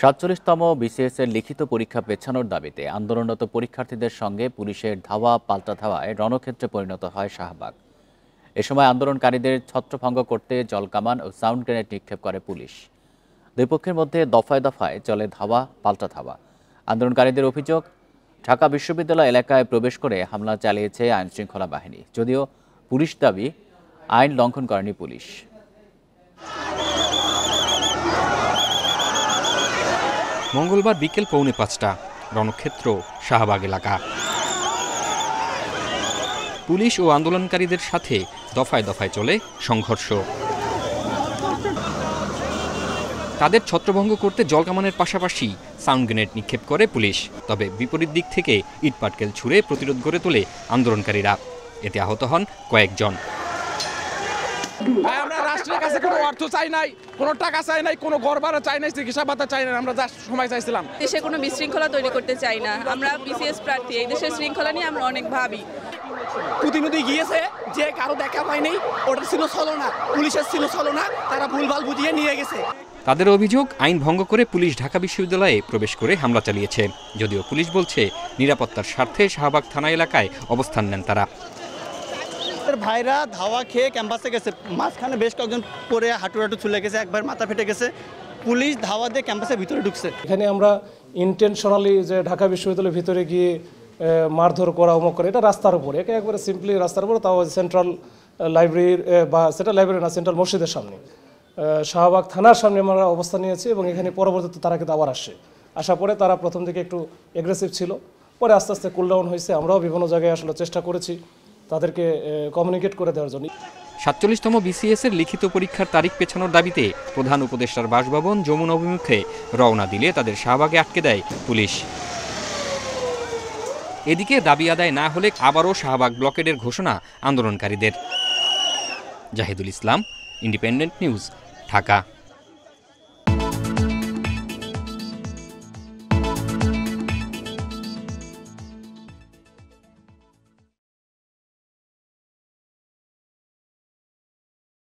৪৭তম BCS এর লিখিত পরীক্ষা পেছানোর দাবিতে আন্দোলনরত পরীক্ষার্থীদের সঙ্গে পুলিশের ধাওয়া পাল্টা ধাওয়ায় রণক্ষেত্রে পরিণত হয় শাহবাগ। এ সময় আন্দোলনকারীদের ছত্রভঙ্গ করতে জলকামান ও সাউন্ড গ্রেনেড নিক্ষেপ করে পুলিশ। দুই পক্ষের মধ্যে দফায় দফায় চলে ধাওয়া পাল্টা ধাওয়া। আন্দোলনকারীদের অভিযোগ, ঢাকা বিশ্ববিদ্যালয় এলাকায় প্রবেশ করে হামলা চালিয়েছে আইনশৃঙ্খলা বাহিনী, যদিও পুলিশ দাবি আইন লঙ্ঘন করেনি পুলিশ। মঙ্গলবার বিকেল 4:45 রণক্ষেত্র শাহবাগ এলাকা। পুলিশ ও আন্দোলনকারীদের সাথে দফায় দফায় চলে সংঘর্ষ। তাদের ছত্রভঙ্গ করতে জলকামানের পাশাপাশি সাউন্ড গ্রেনেড নিক্ষেপ করে পুলিশ। তবে বিপরীত দিক থেকে ইটপাটকেল ছুড়ে প্রতিরোধ গড়ে তোলে আন্দোলনকারীরা। এতে আহত হন কয়েকজন। আমরা রাষ্ট্রের কাছে কোনো অর্থ চাই নাই, কোনো টাকা চাই নাই, কোনো ঘর ভাড়া চাই নাই, চিকিৎসা ভাতা চাই না। আমরা যা সময় চাইছিলাম। দেশে কোনো বিশৃঙ্খলা তৈরি করতে চাই না। আমরা বিসিএস প্রার্থী, এই দেশের শৃঙ্খলা নিয়ে আমরা অনেক ভাবি। প্রতিনিধি গিয়েছে, যে কারো দেখা পায়নি, ওটা ছিল ছলনা, পুলিশের ছিল ছলনা, তারা ভুলভাল বুঝিয়ে নিয়ে গেছে। তাদের অভিযোগ, আইন ভঙ্গ করে পুলিশ ঢাকা বিশ্ববিদ্যালয়ে প্রবেশ করে হামলা চালিয়েছে। যদিও পুলিশ বলছে নিরাপত্তার স্বার্থে শাহবাগ থানা এলাকায় অবস্থান নেন তারা। ভাইরা ধাওয়া খেয়ে ক্যাম্পাসে গেছে, মাঝখানে বেশ কয়েকজন পরে হাঁটু চলে গেছে, একবার মাথা ফেটে গেছে। পুলিশ ধাওয়া দিয়ে ক্যাম্পাসের ভিতরে ঢুকছে। এখানে আমরা ইন্টেনশনালি যে ঢাকা বিশ্ববিদ্যালয়ের ভিতরে গিয়ে মারধর করা অমুক করে, এটা রাস্তার উপরে, একবারে সিম্পলি রাস্তার উপরে, তাও সেন্ট্রাল লাইব্রেরির বা সেটা লাইব্রেরি না, সেন্ট্রাল মসজিদের সামনে, শাহবাগ থানার সামনে আমরা অবস্থান নিয়েছি। এবং এখানে পরবর্তীতে তারা কিন্তু আবার আসার পরে তারা প্রথম দিকে একটু এগ্রেসিভ ছিল, পরে আস্তে আস্তে কুল ডাউন হয়েছে। আমরাও বিভিন্ন জায়গায় আসলে চেষ্টা করেছি তাদেরকে কমিউনিকেট করে দেওয়ার জন্য। ৪৭তম বিসিএস এর লিখিত পরীক্ষার তারিখ পেছানোর দাবিতে প্রধান উপদেষ্টার বাসভবন যমুনা অভিমুখে রওনা দিলে তাদের শাহবাগে আটকে দেয় পুলিশ। এদিকে দাবি আদায় না হলে আবারও শাহবাগ ব্লকেডের ঘোষণা আন্দোলনকারীদের। জাহিদুল ইসলাম, ইন্ডিপেন্ডেন্ট নিউজ, ঢাকা।